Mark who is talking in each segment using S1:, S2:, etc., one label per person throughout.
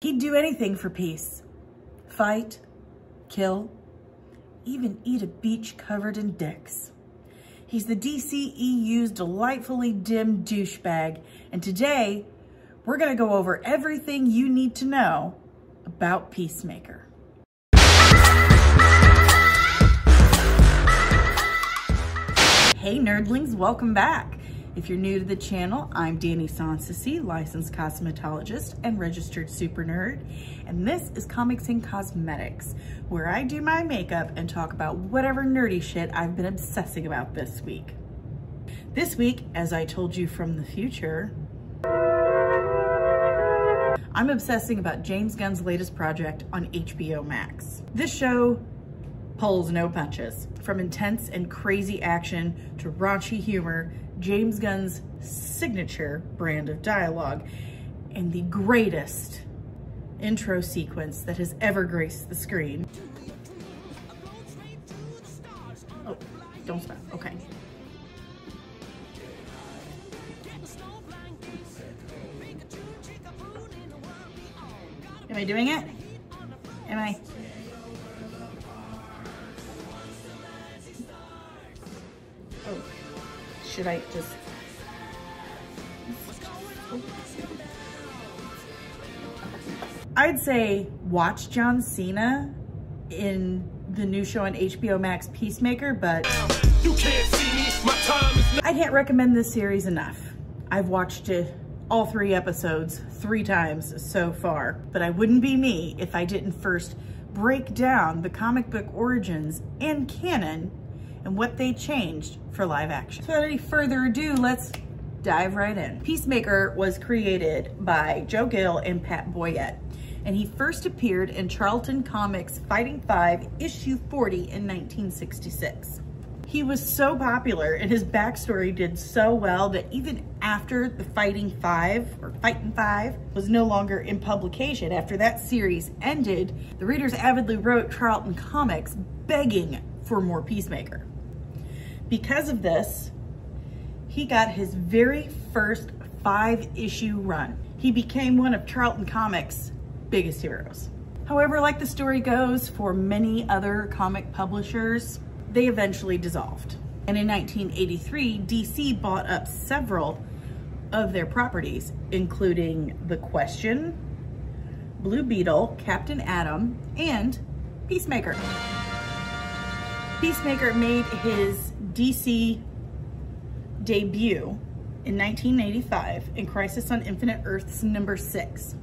S1: He'd do anything for peace. Fight, kill, even eat a beach covered in dicks. He's the DCEU's delightfully dim douchebag, and today we're gonna go over everything you need to know about Peacemaker. Hey nerdlings, welcome back. If you're new to the channel, I'm Danny Sansisi, licensed cosmetologist and registered super nerd. And this is Comics and Cosmetics, where I do my makeup and talk about whatever nerdy shit I've been obsessing about this week. This week, as I told you from the future, I'm obsessing about James Gunn's latest project on HBOMAX. This show pulls no punches. From intense and crazy action to raunchy humor, James Gunn's signature brand of dialogue, and the greatest intro sequence that has ever graced the screen. Oh, don't stop, okay. Am I doing it? Am I? Oh, should I just? I'd say watch John Cena in the new show on HBO Max, Peacemaker, but you can't see me. My time is I can't recommend this series enough. I've watched it, all 3 episodes 3 times so far, but I wouldn't be me if I didn't first break down the comic book origins and canon and what they changed for live action. So without any further ado, let's dive right in. Peacemaker was created by Joe Gill and Pat Boyette, and he first appeared in Charlton Comics Fighting 5 issue 40 in 1966. He was so popular and his backstory did so well that even after the Fighting 5 was no longer in publication, after that series ended, the readers avidly wrote Charlton Comics begging for more Peacemaker. Because of this, he got his very first 5-issue run. He became one of Charlton Comics' biggest heroes. However, like the story goes for many other comic publishers, they eventually dissolved. And in 1983, DC bought up several of their properties, including The Question, Blue Beetle, Captain Atom, and Peacemaker. Peacemaker made his DC debut in 1985 in Crisis on Infinite Earths number 6.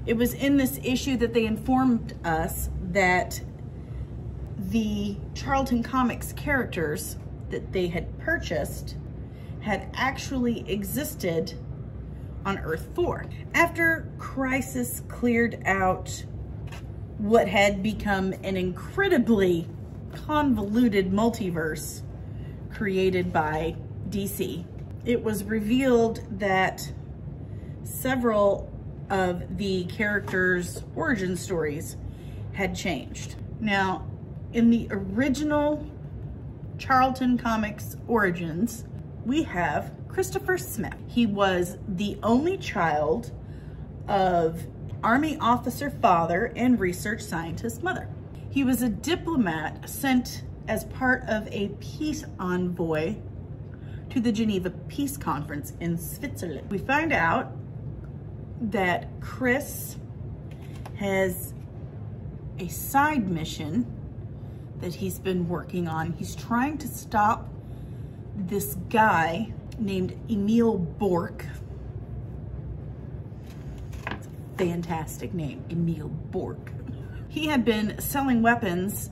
S1: It was in this issue that they informed us that the Charlton Comics characters that they had purchased had actually existed on Earth 4. After Crisis cleared out what had become an incredibly convoluted multiverse created by DC, it was revealed that several of the characters' origin stories had changed. Now, in the original Charlton Comics Origins, we have Christopher Smith. He was the only child of Army officer father and research scientist mother. He was a diplomat sent as part of a peace envoy to the Geneva Peace Conference in Switzerland. We find out that Chris has a side mission that he's been working on. He's trying to stop this guy named Emil Bork. That's a fantastic name, Emil Bork. He had been selling weapons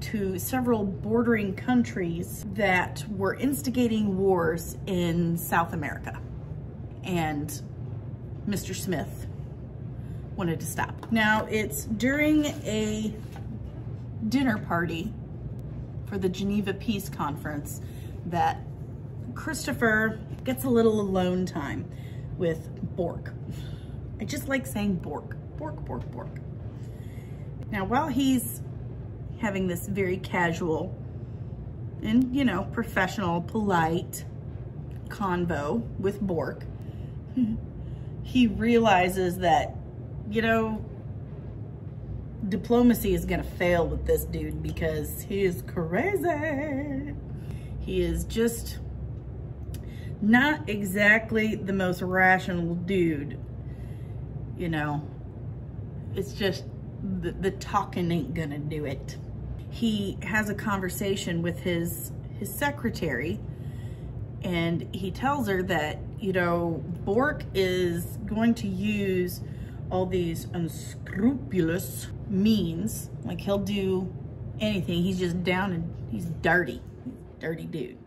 S1: to several bordering countries that were instigating wars in South America. And Mr. Smith wanted to stop. Now, it's during a dinner party for the Geneva Peace Conference that Christopher gets a little alone time with Bork. I just like saying Bork. Bork, Bork, Bork. Now, while he's having this very casual and, you know, professional, polite convo with Bork, he realizes that, you know, diplomacy is gonna fail with this dude because he is crazy. He is just not exactly the most rational dude, you know. It's just the talking ain't gonna do it. He has a conversation with his secretary, and he tells her that, you know, Bork is going to use all these unscrupulous means. Like, he'll do anything. He's just down and he's dirty. He's a dirty dude.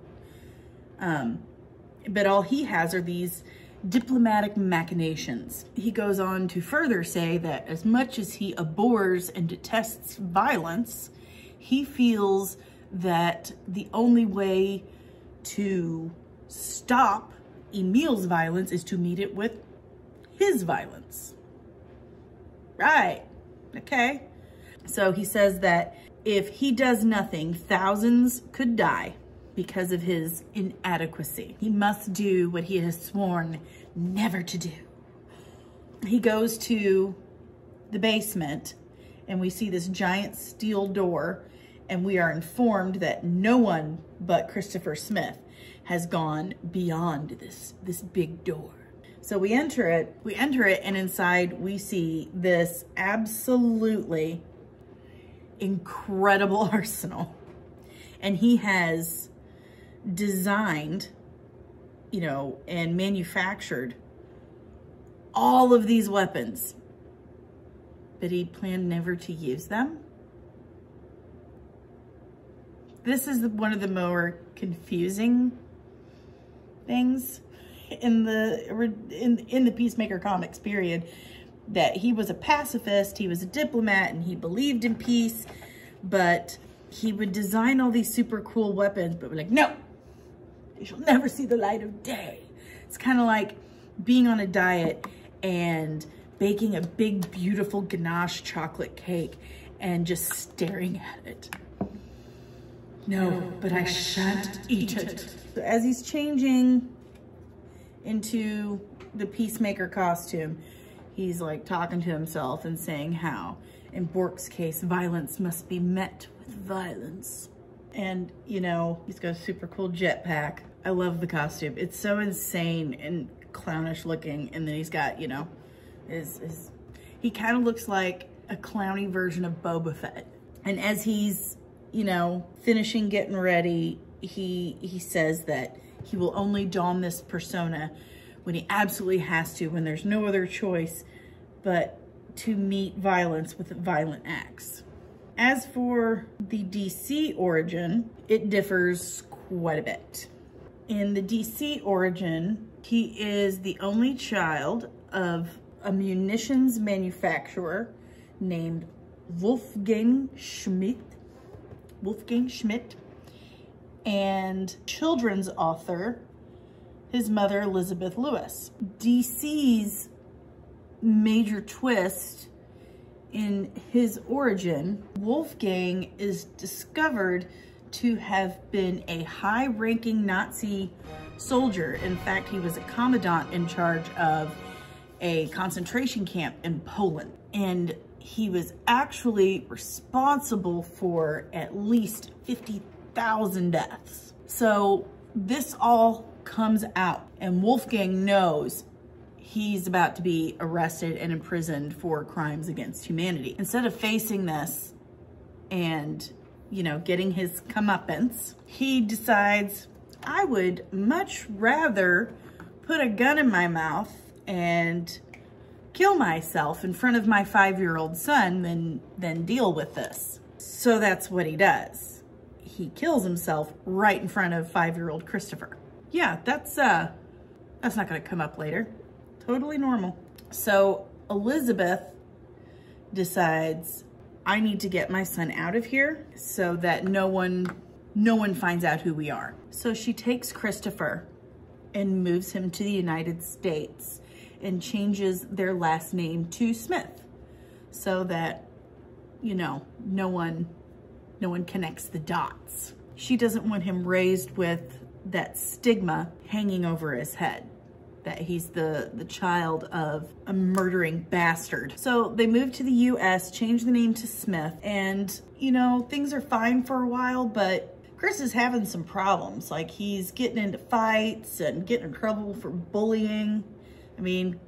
S1: But all he has are these diplomatic machinations. He goes on to further say that as much as he abhors and detests violence, he feels that the only way to stop Emil's violence is to meet it with his violence. Right. Okay. So he says that if he does nothing, thousands could die because of his inadequacy. He must do what he has sworn never to do. He goes to the basement, and we see this giant steel door, and we are informed that no one but Christopher Smith has gone beyond this big door. So we enter it, and inside we see this absolutely incredible arsenal. And he has designed, you know, and manufactured all of these weapons, but he planned never to use them. This is one of the more confusing things in the Peacemaker Comics period, that he was a pacifist, he was a diplomat, and he believed in peace, but he would design all these super cool weapons, but we're like, no, they shall never see the light of day. It's kind of like being on a diet and baking a big, beautiful ganache chocolate cake and just staring at it. No, but I shan't eat it. So as he's changing into the Peacemaker costume, he's like talking to himself and saying how, in Bork's case, violence must be met with violence. And, you know, he's got a super cool jetpack. I love the costume. It's so insane and clownish looking. And then he's got, you know, he kind of looks like a clowny version of Boba Fett. And as he's, you know, finishing getting ready, he says that he will only don this persona when he absolutely has to, when there's no other choice but to meet violence with violent acts. As for the DC origin, it differs quite a bit. In the DC origin, he is the only child of a munitions manufacturer named Wolfgang Schmidt, and children's author, his mother, Elizabeth Lewis. DC's major twist in his origin, Wolfgang is discovered to have been a high-ranking Nazi soldier. In fact, he was a commandant in charge of a concentration camp in Poland. And he was actually responsible for at least 50,000 deaths. So this all comes out, and Wolfgang knows he's about to be arrested and imprisoned for crimes against humanity. Instead of facing this and, you know, getting his comeuppance, he decides, I would much rather put a gun in my mouth and kill myself in front of my 5-year-old son than deal with this. So that's what he does. He kills himself right in front of 5-year-old Christopher. Yeah, that's not gonna come up later. Totally normal. So Elizabeth decides, I need to get my son out of here so that no one finds out who we are. So she takes Christopher and moves him to the United States and changes their last name to Smith so that, you know, no one connects the dots. She doesn't want him raised with that stigma hanging over his head. that he's the child of a murdering bastard. So they moved to the US, changed the name to Smith, and you know, things are fine for a while, but Chris is having some problems. Like, he's getting into fights and getting in trouble for bullying. I mean,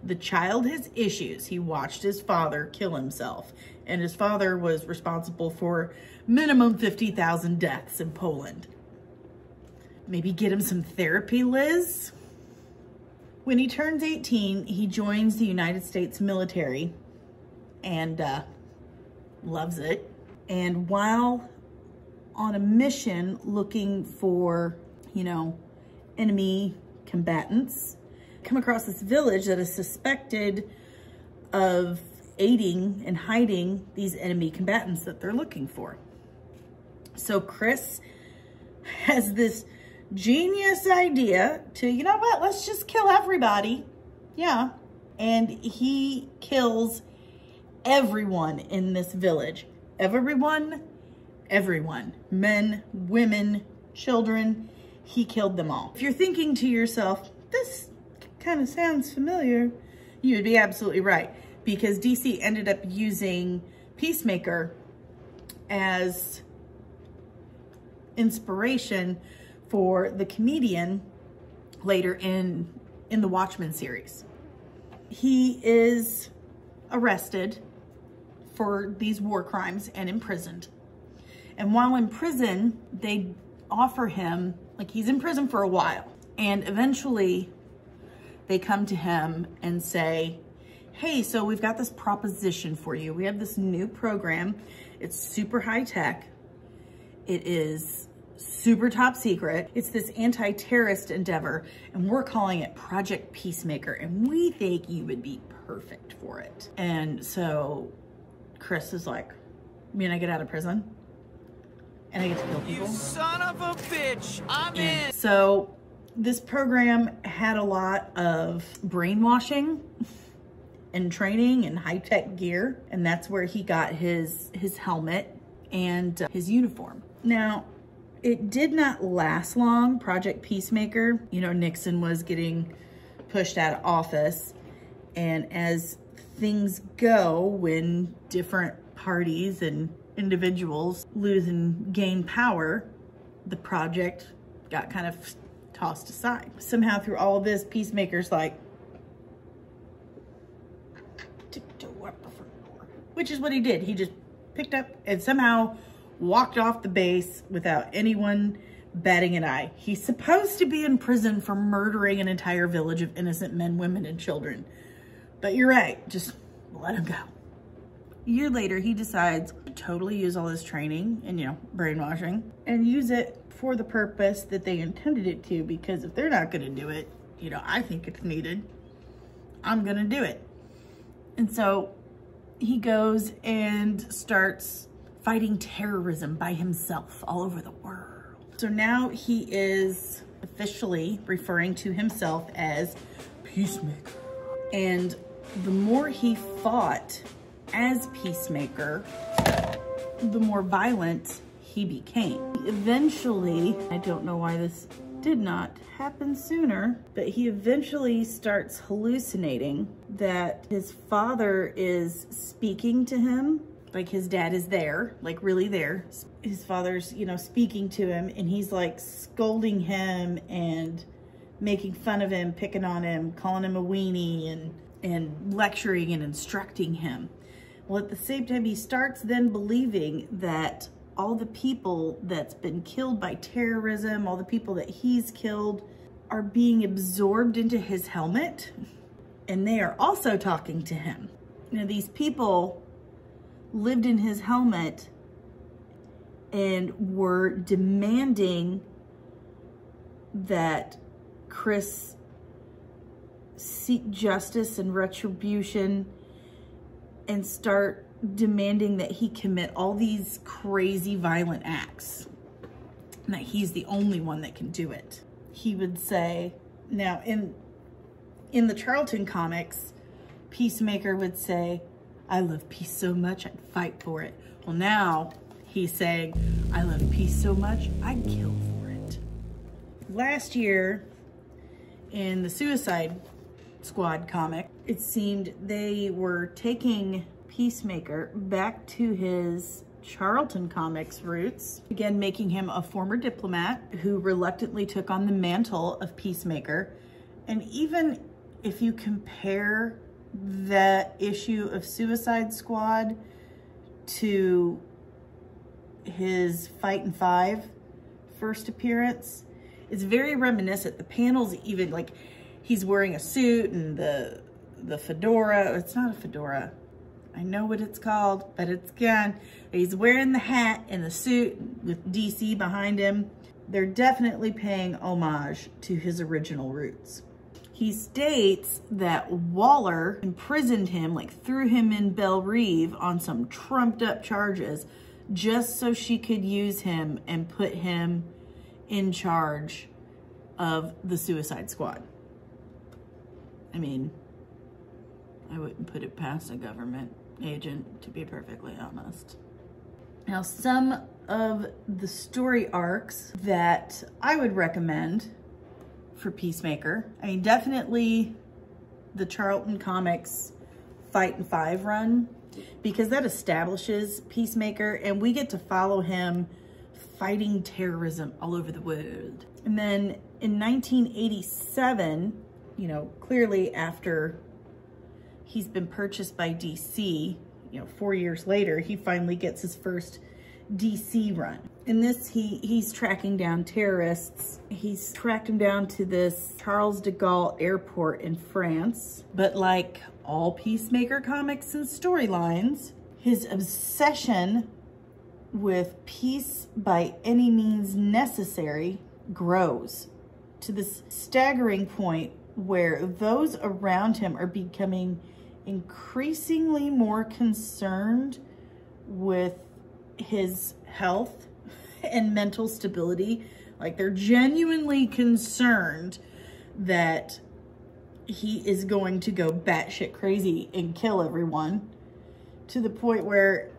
S1: the child has issues. He watched his father kill himself, and his father was responsible for minimum 50,000 deaths in Poland. Maybe get him some therapy, Liz? When he turns 18, he joins the United States military and loves it. And while on a mission looking for, you know, enemy combatants, come across this village that is suspected of aiding and hiding these enemy combatants that they're looking for. So Chris has this genius idea to, you know what, let's just kill everybody. Yeah. And he kills everyone in this village. Everyone. Men, women, children. He killed them all. If you're thinking to yourself, this kind of sounds familiar, you would be absolutely right. Because DC ended up using Peacemaker as inspiration for the comedian later in the Watchmen series. He is arrested for these war crimes and imprisoned. And while in prison, they offer him, like, he's in prison for a while, and eventually they come to him and say, hey, so we've got this proposition for you. We have this new program. It's super high tech. It is super top secret. It's this anti-terrorist endeavor, and we're calling it Project Peacemaker, and we think you would be perfect for it. And so Chris is like, I mean, I get out of prison and I get to kill people.
S2: You son of a bitch, I'm in.
S1: So this program had a lot of brainwashing and training and high-tech gear, and that's where he got his helmet and his uniform. Now, it did not last long, Project Peacemaker. You know, Nixon was getting pushed out of office, and as things go, when different parties and individuals lose and gain power, the project got kind of tossed aside. Somehow through all of this, Peacemaker's like, tiptoe up the front door, which is what he did. He just picked up and somehow walked off the base without anyone batting an eye. He's supposed to be in prison for murdering an entire village of innocent men, women, and children. But you're right, just let him go. A year later, he decides to totally use all his training and, you know, brainwashing and use it for the purpose that they intended it to, because if they're not gonna do it, you know, I think it's needed, I'm gonna do it. And so he goes and starts fighting terrorism by himself all over the world. So now he is officially referring to himself as Peacemaker. And the more he fought as Peacemaker, the more violent he became. Eventually, I don't know why this did not happen sooner, but he eventually starts hallucinating that his father is speaking to him. Like, his dad is there, like really there. His father's, you know, speaking to him, and he's like scolding him and making fun of him, picking on him, calling him a weenie and lecturing and instructing him. Well, at the same time, he starts then believing that all the people that's been killed by terrorism, all the people that he's killed, are being absorbed into his helmet, and they are also talking to him. You know, these people lived in his helmet and were demanding that Chris seek justice and retribution and start demanding that he commit all these crazy violent acts, and that he's the only one that can do it. He would say, now in the Charlton comics, Peacemaker would say, I love peace so much I'd fight for it. Well, now he's saying, I love peace so much I'd kill for it. Last year in the Suicide Squad comic, it seemed they were taking Peacemaker back to his Charlton Comics roots, again making him a former diplomat who reluctantly took on the mantle of Peacemaker. And even if you compare that issue of Suicide Squad to his Fightin' 5 first appearance, it's very reminiscent. The panels, even like he's wearing a suit and the fedora. It's not a fedora. I know what it's called, but it's gone. He's wearing the hat and the suit with DC behind him. They're definitely paying homage to his original roots. He states that Waller imprisoned him, like threw him in Belle Reve on some trumped up charges just so she could use him and put him in charge of the Suicide Squad. I mean, I wouldn't put it past a government agent, to be perfectly honest. Now, some of the story arcs that I would recommend for Peacemaker, I mean, definitely the Charlton Comics Fightin' 5 run, because that establishes Peacemaker and we get to follow him fighting terrorism all over the world. And then in 1987, you know, clearly after he's been purchased by DC, you know, 4 years later, he finally gets his first DC run. In this, he's tracking down terrorists. He's tracked them down to this Charles de Gaulle airport in France. But like all Peacemaker comics and storylines, his obsession with peace by any means necessary grows to this staggering point where those around him are becoming increasingly more concerned with his health and mental stability. Like, they're genuinely concerned that he is going to go batshit crazy and kill everyone, to the point where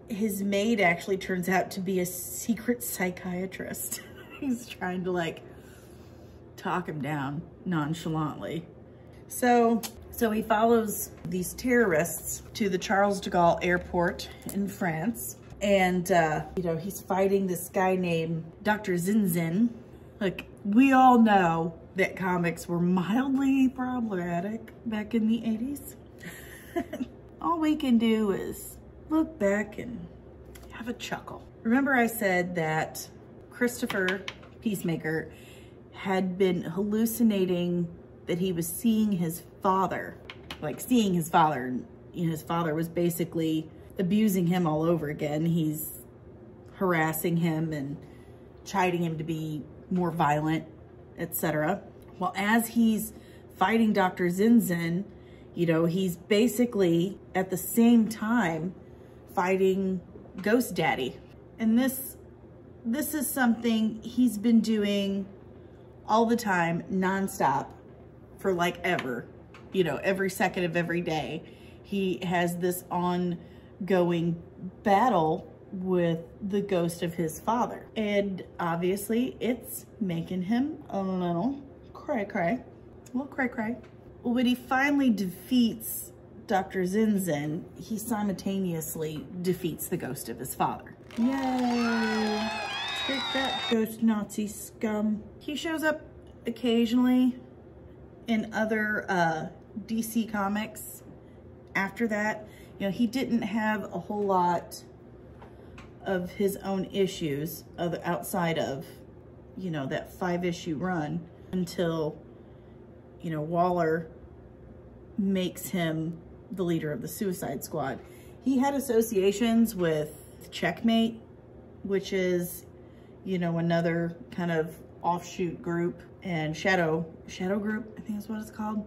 S1: his maid actually turns out to be a secret psychiatrist. He's trying to like talk him down nonchalantly. So he follows these terrorists to the Charles de Gaulle airport in France. And, you know, he's fighting this guy named Dr. Zinzin. Like, we all know that comics were mildly problematic back in the 80s. All we can do is look back and have a chuckle. Remember I said that Christopher Peacemaker had been hallucinating that he was seeing his father, like seeing his father. You know, his father was basically abusing him all over again. He's harassing him and chiding him to be more violent, etc. Well, as he's fighting Dr. Zinzin, you know, he's basically at the same time fighting Ghost Daddy. And this is something he's been doing all the time, nonstop, for like ever. You know, every second of every day, he has this ongoing battle with the ghost of his father. And obviously, it's making him a little cray-cray. A little cray-cray. When he finally defeats Dr. Zinzin, he simultaneously defeats the ghost of his father. Yay! Take that, ghost Nazi scum. He shows up occasionally in other DC comics after that. You know, he didn't have a whole lot of his own issues outside of, you know, that 5-issue run until, you know, Waller makes him the leader of the Suicide Squad. He had associations with Checkmate, which is, you know, another kind of offshoot group, and Shadow Group, I think that's what it's called.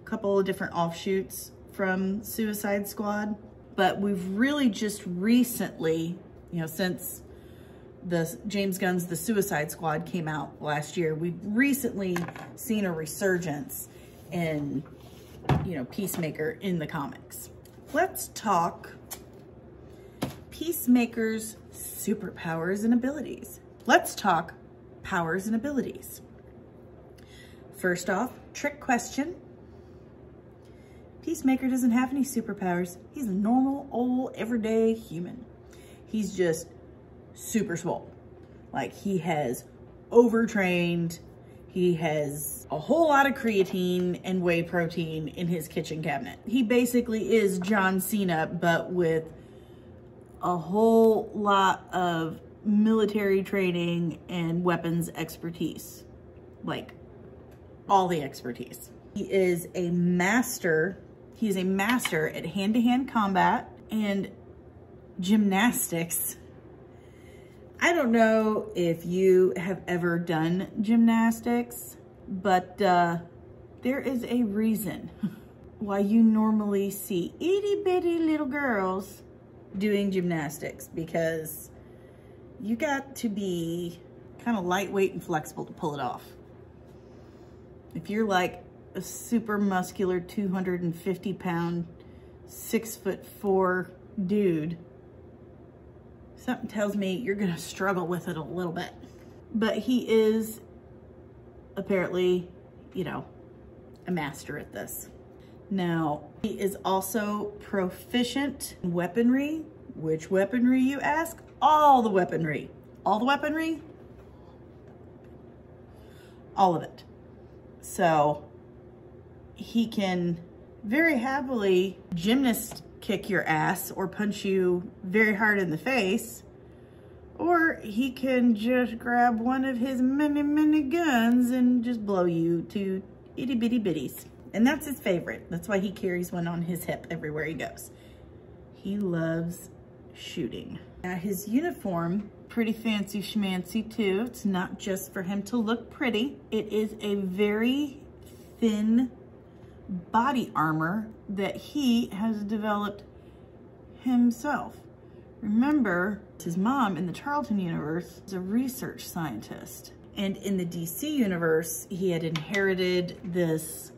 S1: A couple of different offshoots from Suicide Squad. But we've really just recently, you know, since James Gunn's The Suicide Squad came out last year, we've recently seen a resurgence in, you know, Peacemaker in the comics. Let's talk Peacemaker's superpowers and abilities. Let's talk powers and abilities. First off, trick question. Peacemaker doesn't have any superpowers. He's a normal, old, everyday human. He's just super swole. Like, he has overtrained. He has a whole lot of creatine and whey protein in his kitchen cabinet. He basically is John Cena, but with a whole lot of military training and weapons expertise. Like, all the expertise. He is a master. He is a master at hand-to-hand combat and gymnastics. I don't know if you have ever done gymnastics, but there is a reason why you normally see itty-bitty little girls doing gymnastics, because you got to be kind of lightweight and flexible to pull it off. If you're like a super muscular 250-pound, 6'4" dude, something tells me you're gonna struggle with it a little bit. But he is apparently, you know, a master at this. Now, he is also proficient in weaponry. Which weaponry, you ask? All the weaponry. All the weaponry? All of it. So, he can very happily gymnast kick your ass or punch you very hard in the face, or he can just grab one of his many guns and just blow you to itty bitty bitties. And that's his favorite. That's why he carries one on his hip everywhere he goes. He loves shooting. Now, his uniform, pretty fancy schmancy too. It's not just for him to look pretty. It is a very thin body armor that he has developed himself. Remember, his mom in the Charlton universe is a research scientist. And in the DC universe, he had inherited this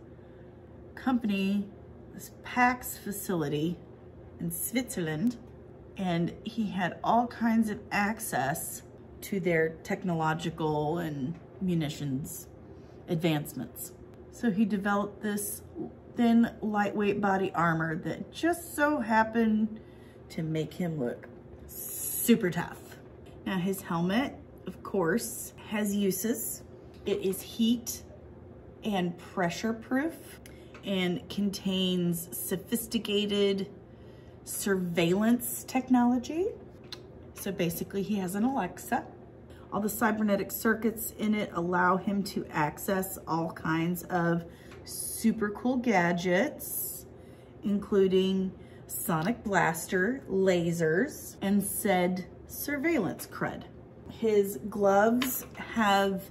S1: company, this PAX facility in Switzerland, and he had all kinds of access to their technological and munitions advancements. So he developed this thin, lightweight body armor that just so happened to make him look super tough. Now, his helmet, of course, has uses. It is heat and pressure proof and contains sophisticated surveillance technology. So basically, he has an Alexa. All the cybernetic circuits in it allow him to access all kinds of super cool gadgets, including sonic blaster, lasers, and said surveillance crud. His gloves have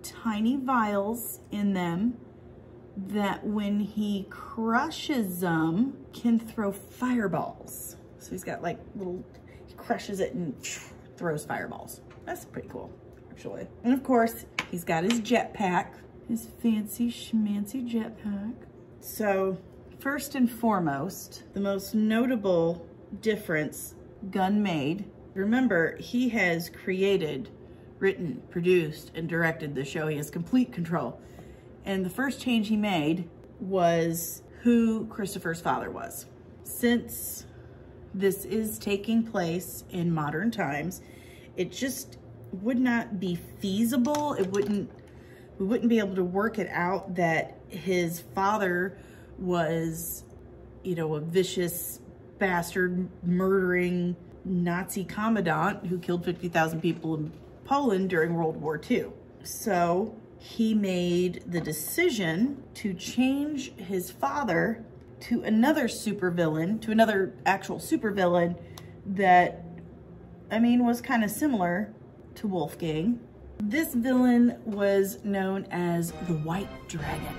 S1: tiny vials in them that when he crushes them can throw fireballs. So he's got like little, he crushes it and throws fireballs. That's pretty cool, actually. And of course, he's got his jetpack, his fancy schmancy jetpack. So first and foremost, the most notable difference Gunn made, remember, he has created, written, produced, and directed the show. He has complete control. And the first change he made was who Christopher's father was. Since this is taking place in modern times, it just would not be feasible. We wouldn't be able to work it out that his father was, you know, a vicious bastard murdering Nazi commandant who killed 50,000 people in Poland during World War II. So he made the decision to change his father to another supervillain, to another actual supervillain that, I mean, was kind of similar to Wolfgang. This villain was known as the White Dragon.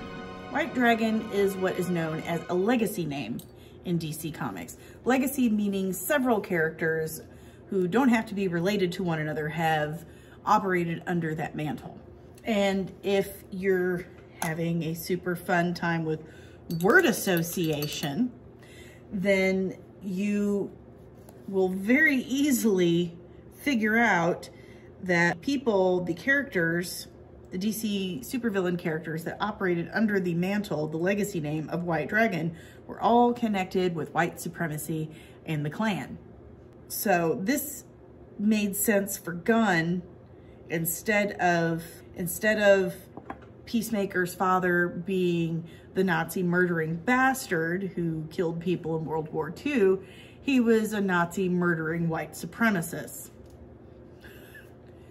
S1: White Dragon is what is known as a legacy name in DC Comics. Legacy meaning several characters who don't have to be related to one another have operated under that mantle. And if you're having a super fun time with word association, then you will very easily figure out that people, the characters the DC supervillain characters that operated under the mantle, the legacy name of White Dragon, were all connected with white supremacy and the Klan. So this made sense for Gunn instead of Peacemaker's father being the Nazi murdering bastard who killed people in World War II. He was a Nazi murdering white supremacist.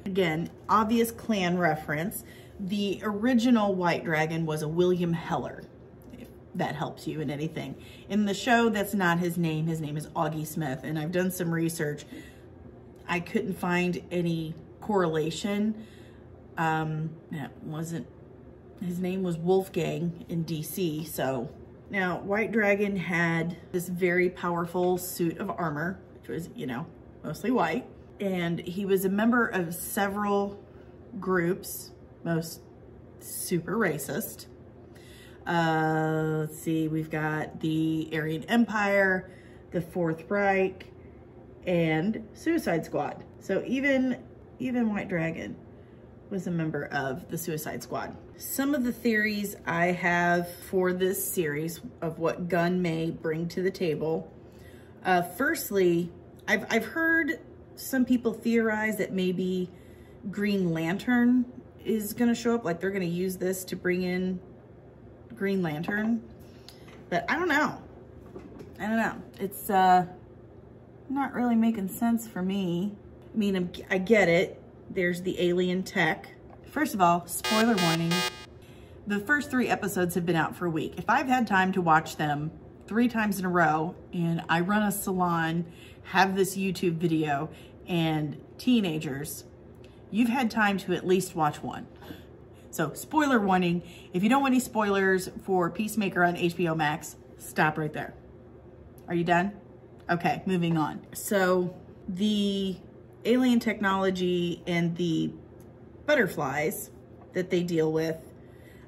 S1: Again, obvious Klan reference. The original White Dragon was a William Heller, if that helps you in anything. In the show, that's not his name. His name is Augie Smith, and I've done some research. I couldn't find any correlation. His name was Wolfgang in DC, so. Now, White Dragon had this very powerful suit of armor, which was, you know, mostly white. And he was a member of several groups, most super racist. Let's see, we've got the Aryan Empire, the Fourth Reich, and Suicide Squad. So even White Dragon was a member of the Suicide Squad. Some of the theories I have for this series of what Gunn may bring to the table. Firstly, I've heard some people theorize that maybe Green Lantern is going to show up, like they're going to use this to bring in Green Lantern, but I don't know. It's not really making sense for me. I mean, I get it. There's the alien tech. First of all, spoiler warning. The first 3 episodes have been out for a week. If I've had time to watch them 3 times in a row, and I run a salon, have this YouTube video, and teenagers, you've had time to at least watch one. So spoiler warning, if you don't want any spoilers for Peacemaker on HBOMAX, stop right there. Are you done? Okay, moving on. So the alien technology and the butterflies that they deal with,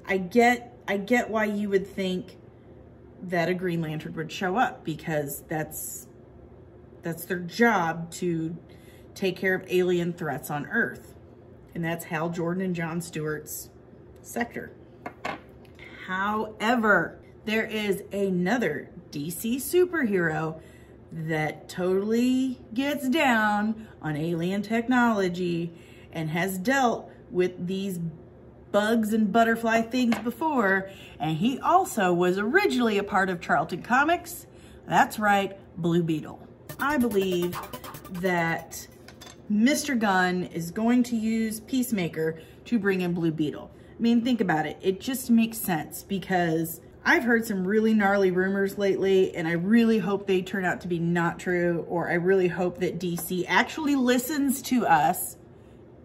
S1: I get why you would think that a Green Lantern would show up, because that's their job, to take care of alien threats on Earth. And that's Hal Jordan and Jon Stewart's sector. However, there is another DC superhero that totally gets down on alien technology and has dealt with these bugs and butterfly things before, and he also was originally a part of Charlton Comics. That's right, Blue Beetle. I believe that Mr. Gunn is going to use Peacemaker to bring in Blue Beetle. I mean, think about it. It just makes sense, because I've heard some really gnarly rumors lately, and I really hope they turn out to be not true, or I really hope that DC actually listens to us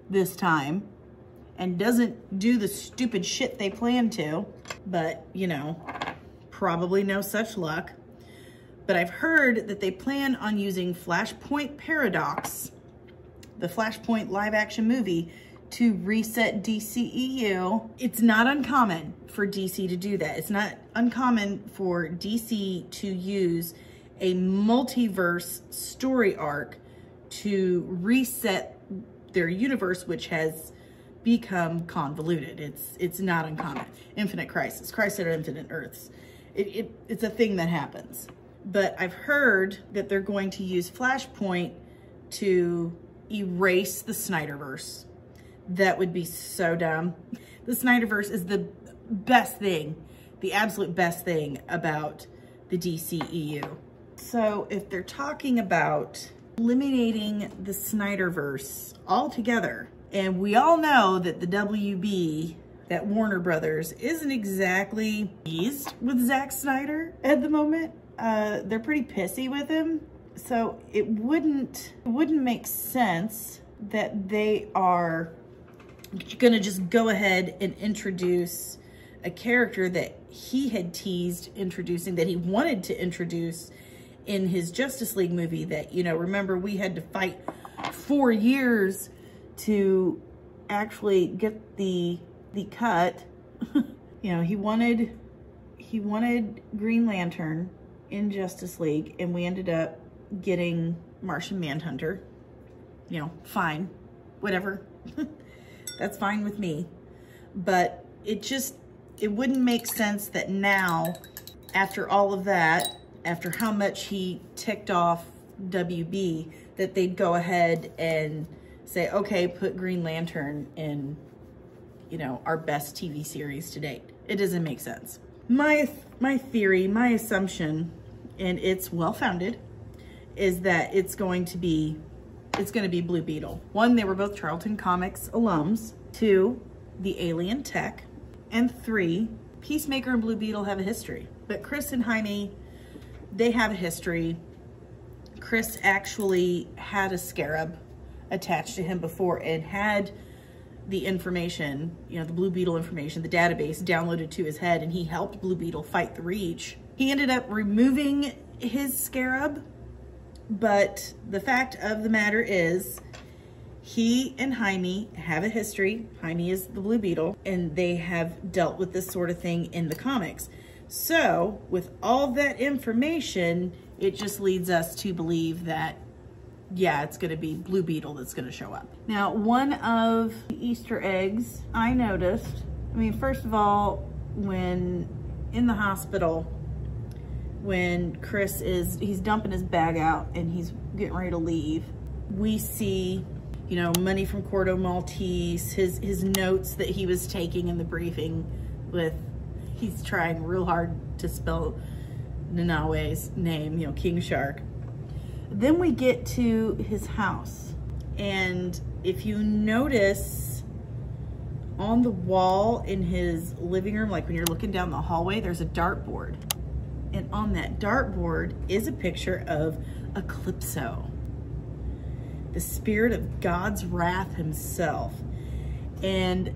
S1: this time and doesn't do the stupid shit they plan to. But, you know, probably no such luck. But I've heard that they plan on using Flashpoint Paradox, the Flashpoint live action movie, to reset DCEU. It's not uncommon for DC to do that. It's not uncommon for DC to use a multiverse story arc to reset their universe, which has become convoluted. It's not uncommon. Infinite Crisis, Crisis on Infinite Earths. It's a thing that happens. But I've heard that they're going to use Flashpoint to erase the Snyderverse. That would be so dumb. The Snyderverse is the best thing, the absolute best thing about the DCEU. So if they're talking about eliminating the Snyderverse altogether, and we all know that the WB, that Warner Brothers, isn't exactly pleased with Zack Snyder at the moment. They're pretty pissy with him. So it wouldn't make sense that they are gonna just go ahead and introduce a character that he had teased introducing, that he wanted to introduce in his Justice League movie that, you know, remember we had to fight 4 years to actually get the cut. You know, he wanted Green Lantern in Justice League, and we ended up getting Martian Manhunter. You know, fine, whatever. That's fine with me. but it wouldn't make sense that now, after all of that, after how much he ticked off WB, that they'd go ahead and say, okay, put Green Lantern in, you know, our best TV series to date. It doesn't make sense. My theory, my assumption, and it's well-founded, is that it's going to be Blue Beetle. One, they were both Charlton Comics alums. Two, the alien tech. And three, Peacemaker and Blue Beetle have a history. But Chris and Jaime, they have a history. Chris actually had a scarab attached to him before and had the information, you know, the Blue Beetle information, the database downloaded to his head, and he helped Blue Beetle fight the Reach. He ended up removing his scarab, but the fact of the matter is he and Jaime have a history. Jaime is the Blue Beetle, and they have dealt with this sort of thing in the comics. So with all that information, it just leads us to believe that, yeah, it's gonna be Blue Beetle that's gonna show up. Now, one of the Easter eggs I noticed, I mean, first of all, when in the hospital, when Chris he's dumping his bag out and he's getting ready to leave, we see, you know, money from Cordo Maltese, his notes that he was taking in the briefing with, he's trying real hard to spell Nanawe's name, you know, King Shark. Then we get to his house, and if you notice on the wall in his living room, like when you're looking down the hallway, there's a dartboard. And on that dartboard is a picture of Eclipso, the spirit of God's wrath himself. And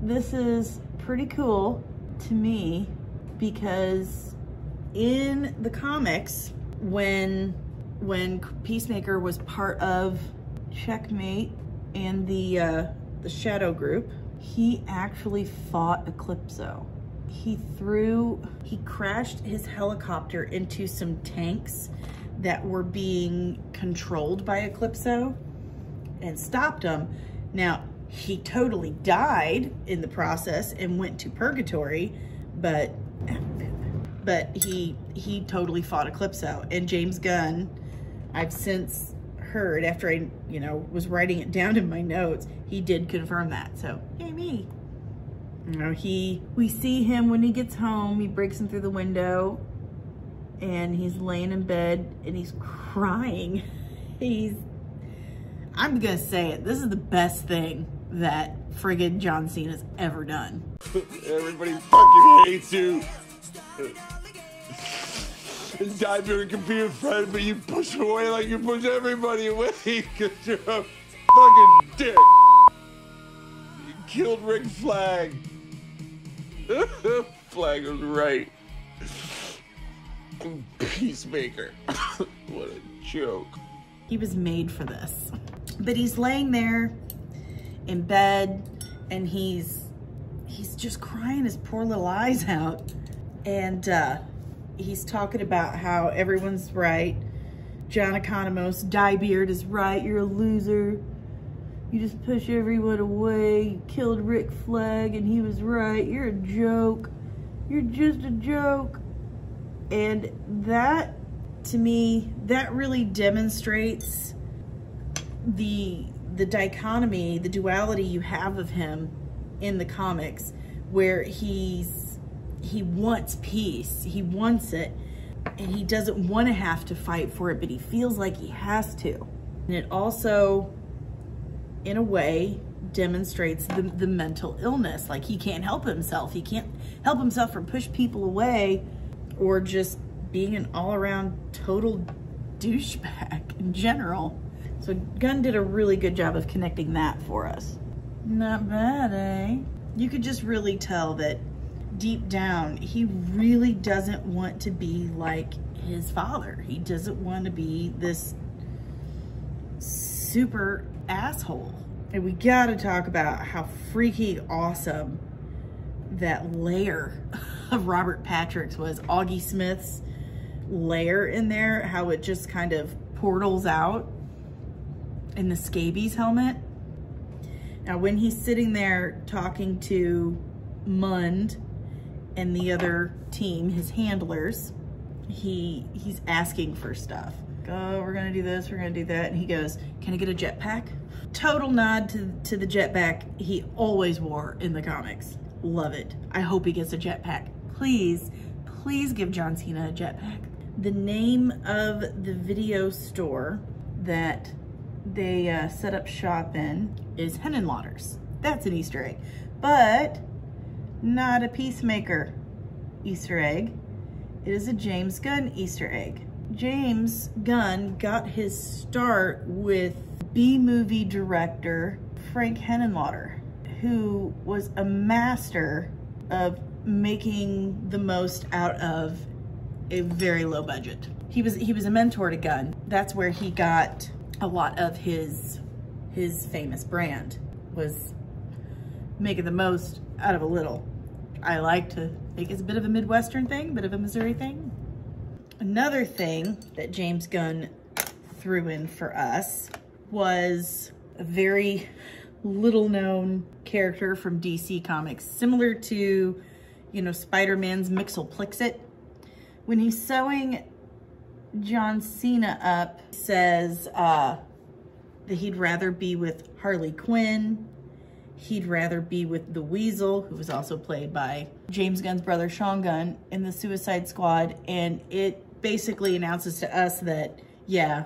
S1: this is pretty cool to me because in the comics, when Peacemaker was part of Checkmate and the Shadow Group, he actually fought Eclipso. He crashed his helicopter into some tanks that were being controlled by Eclipso and stopped them. Now, he totally died in the process and went to purgatory, but he totally fought Eclipso. And James Gunn, I've since heard, after I, you know, was writing it down in my notes, he did confirm that. So, yay me. You know, we see him when he gets home, he breaks in through the window and he's laying in bed and he's crying. I'm gonna say it, this is the best thing that friggin' John Cena's ever done.
S3: Everybody fucking hates you. Die being a computer friend, but you push away like you push everybody away because you're a fucking dick. You killed Rick Flag. Flag was right. Peacemaker. What a joke.
S1: He was made for this. But he's laying there in bed and he's just crying his poor little eyes out. And he's talking about how everyone's right. John Economos, Diebeard is right. You're a loser. You just push everyone away. You killed Rick Flag and he was right. You're a joke. You're just a joke. And that, to me, that really demonstrates the dichotomy, the duality you have of him in the comics, where he wants peace, he wants it, and he doesn't want to have to fight for it, but he feels like he has to. And it also, in a way, demonstrates the mental illness. Like, he can't help himself. He can't help himself from push people away or just being an all-around total douchebag in general. So Gunn did a really good job of connecting that for us. Not bad, eh? You could just really tell that deep down, he really doesn't want to be like his father. He doesn't want to be this super asshole. And we gotta talk about how freaking awesome that lair of Robert Patrick's was. Augie Smith's lair in there, how it just kind of portals out in the scabies helmet. Now, when he's sitting there talking to Mund and the other team, his handlers, he's asking for stuff. Oh, we're gonna do this, we're gonna do that. And he goes, can I get a jetpack? Total nod to the jetpack he always wore in the comics. Love it. I hope he gets a jetpack. Please, please give John Cena a jetpack. The name of the video store that they set up shop in is Henenlotter's. That's an Easter egg, but not a Peacemaker Easter egg. It is a James Gunn Easter egg. James Gunn got his start with B-movie director Frank Henenlotter, who was a master of making the most out of a very low budget. He was a mentor to Gunn. That's where he got a lot of his famous brand, was making the most out of a little. I like to think it's a bit of a Midwestern thing, a bit of a Missouri thing. Another thing that James Gunn threw in for us was a very little known character from DC Comics, similar to, you know, Spider-Man's Mxyzptlk. When he's sewing John Cena up, he says that he'd rather be with Harley Quinn, he'd rather be with the Weasel, who was also played by James Gunn's brother Sean Gunn in the Suicide Squad, and it basically announces to us that, yeah,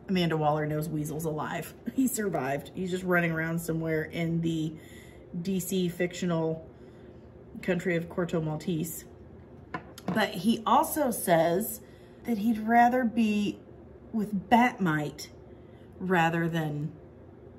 S1: Amanda Waller knows Weasel's alive. He survived. He's just running around somewhere in the DC fictional country of Corto Maltese. But he also says that he'd rather be with Batmite rather than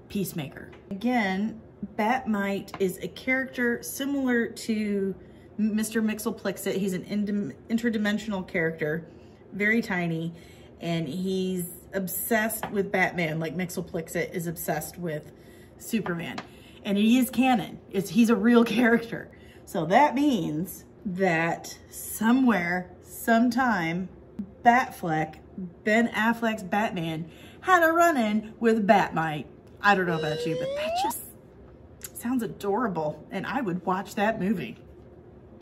S1: Peacemaker. Again, Batmite is a character similar to Mr. Mxyzptlk. He's an interdimensional character, very tiny, and he's obsessed with Batman like Mxyzptlk is obsessed with Superman. And he is canon. He's a real character. So that means that somewhere, sometime, Batfleck, Ben Affleck's Batman, had a run-in with Batmite. I don't know about you, but that just sounds adorable, and I would watch that movie.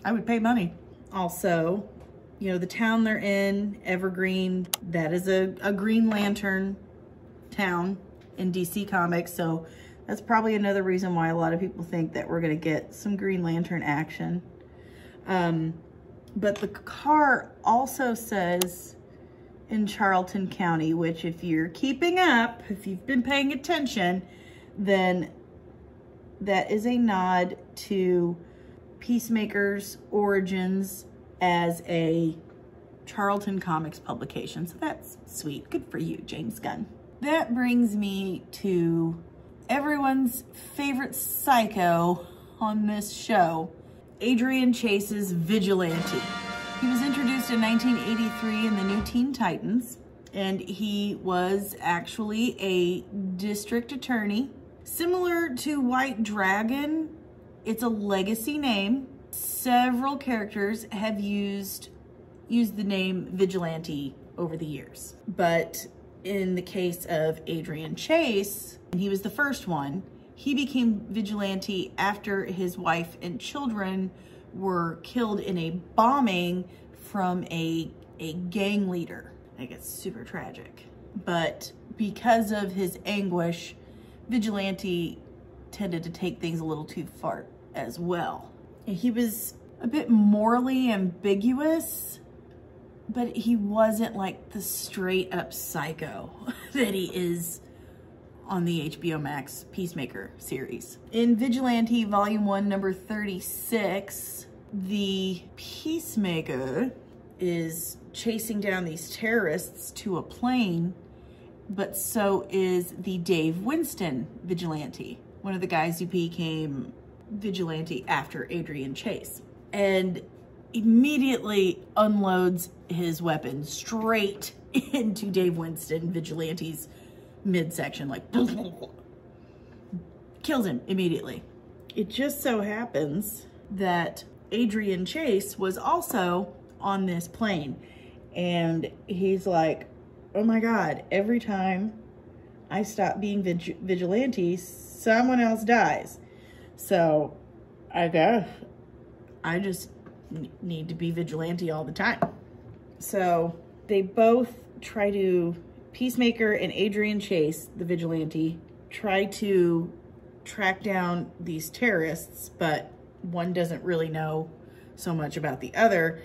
S1: I would pay money. Also, you know, the town they're in, Evergreen, that is a Green Lantern town in DC Comics, so that's probably another reason why a lot of people think that we're gonna get some Green Lantern action. But the car also says in Charlton County, which if you're keeping up, if you've been paying attention, then that is a nod to Peacemaker's origins as a Charlton Comics publication. So that's sweet. Good for you, James Gunn. That brings me to everyone's favorite psycho on this show, Adrian Chase's Vigilante. He was introduced in 1983 in the New Teen Titans, and he was actually a district attorney. Similar to White Dragon, it's a legacy name. Several characters have used the name Vigilante over the years. But in the case of Adrian Chase, he was the first one. He became Vigilante after his wife and children were killed in a bombing from a gang leader. I think it's super tragic. But because of his anguish, Vigilante tended to take things a little too far as well. He was a bit morally ambiguous, but he wasn't like the straight up psycho that he is on the HBOMAX Peacemaker series. In Vigilante Volume 1, number 36, the Peacemaker is chasing down these terrorists to a plane, but so is the Dave Winston Vigilante, one of the guys who became Vigilante after Adrian Chase, and immediately unloads his weapon straight into Dave Winston Vigilante's midsection, like kills him immediately. It just so happens that Adrian Chase was also on this plane, and he's like, oh my God, every time I stop being vigilante, someone else dies. So I guess I just need to be vigilante all the time. So they both try to, Peacemaker and Adrian Chase, the vigilante, try to track down these terrorists, but one doesn't really know so much about the other.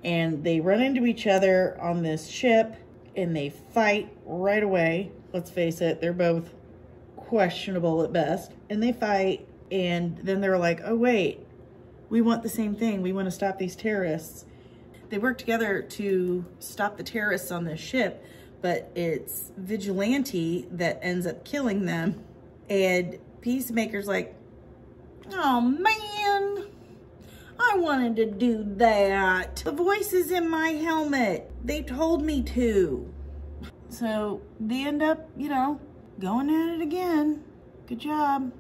S1: And they run into each other on this ship and they fight right away. Let's face it, they're both questionable at best. And they fight, and then they're like, oh wait, we want the same thing. We want to stop these terrorists. They work together to stop the terrorists on this ship, but it's Vigilante that ends up killing them. And Peacemaker's like, oh man, I wanted to do that. The voice is in my helmet. They told me to. So they end up, you know, going at it again. Good job.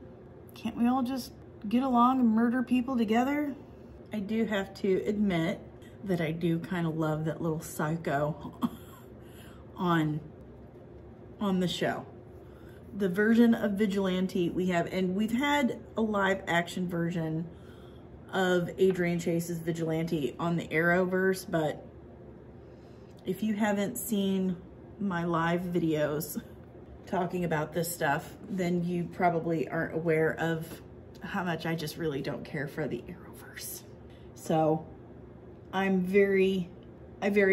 S1: Can't we all just get along and murder people together? I do have to admit that I do kind of love that little psycho on the show. The version of Vigilante we have, and we've had a live action version of Adrian Chase's Vigilante on the Arrowverse, but if you haven't seen my live videos talking about this stuff, then you probably aren't aware of how much I just really don't care for the Arrowverse. So I very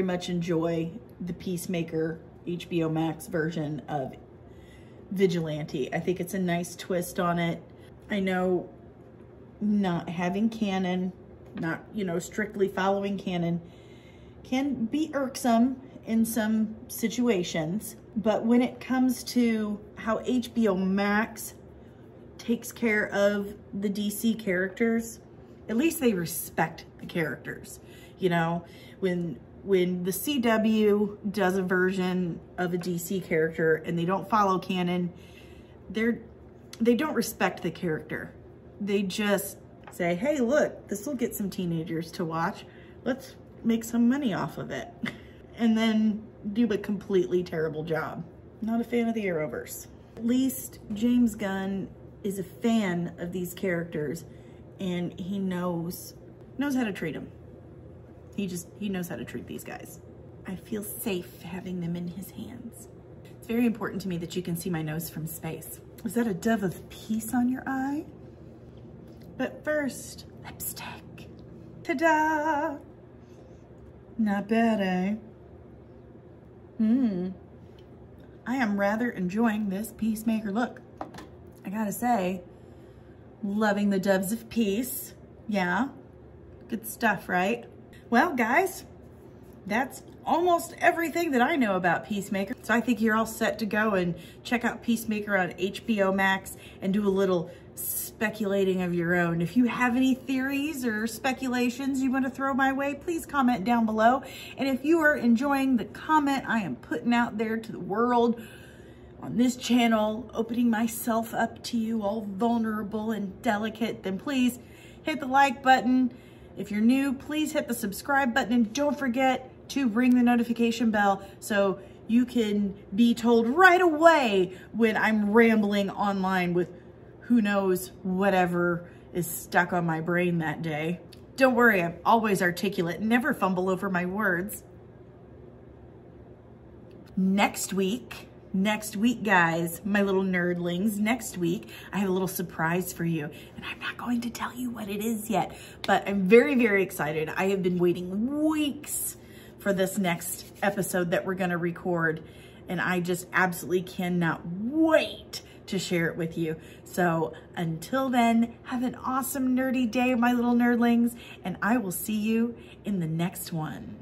S1: much enjoy the Peacemaker HBOMAX version of Vigilante. I think it's a nice twist on it. I know not having canon, not, you know, strictly following canon can be irksome in some situations, but when it comes to how HBO Max takes care of the DC characters, at least they respect the characters. You know, when the CW does a version of a DC character and they don't follow canon, they don't respect the character. They just say, hey, look, this will get some teenagers to watch. Let's make some money off of it. And then do a completely terrible job. Not a fan of the Arrowverse. At least James Gunn is a fan of these characters, and he knows how to treat them. He knows how to treat these guys. I feel safe having them in his hands. It's very important to me that you can see my nose from space. Is that a dove of peace on your eye? But first, lipstick. Ta-da! Not bad, eh? I am rather enjoying this Peacemaker look. I gotta say, loving the doves of peace. Yeah, good stuff, right? Well, guys, that's almost everything that I know about Peacemaker. So I think you're all set to go and check out Peacemaker on HBO Max and do a little speculating of your own. If you have any theories or speculations you want to throw my way, please comment down below. And if you are enjoying the comment I am putting out there to the world on this channel, opening myself up to you, all vulnerable and delicate, then please hit the like button. If you're new, please hit the subscribe button, and don't forget to ring the notification bell so you can be told right away when I'm rambling online with who knows whatever is stuck on my brain that day. Don't worry, I'm always articulate, never fumble over my words. Next week, guys, my little nerdlings, next week, I have a little surprise for you, and I'm not going to tell you what it is yet, but I'm very, very excited. I have been waiting weeks for this next episode that we're gonna record, and I just absolutely cannot wait to share it with you. So until then, have an awesome nerdy day, my little nerdlings, and I will see you in the next one.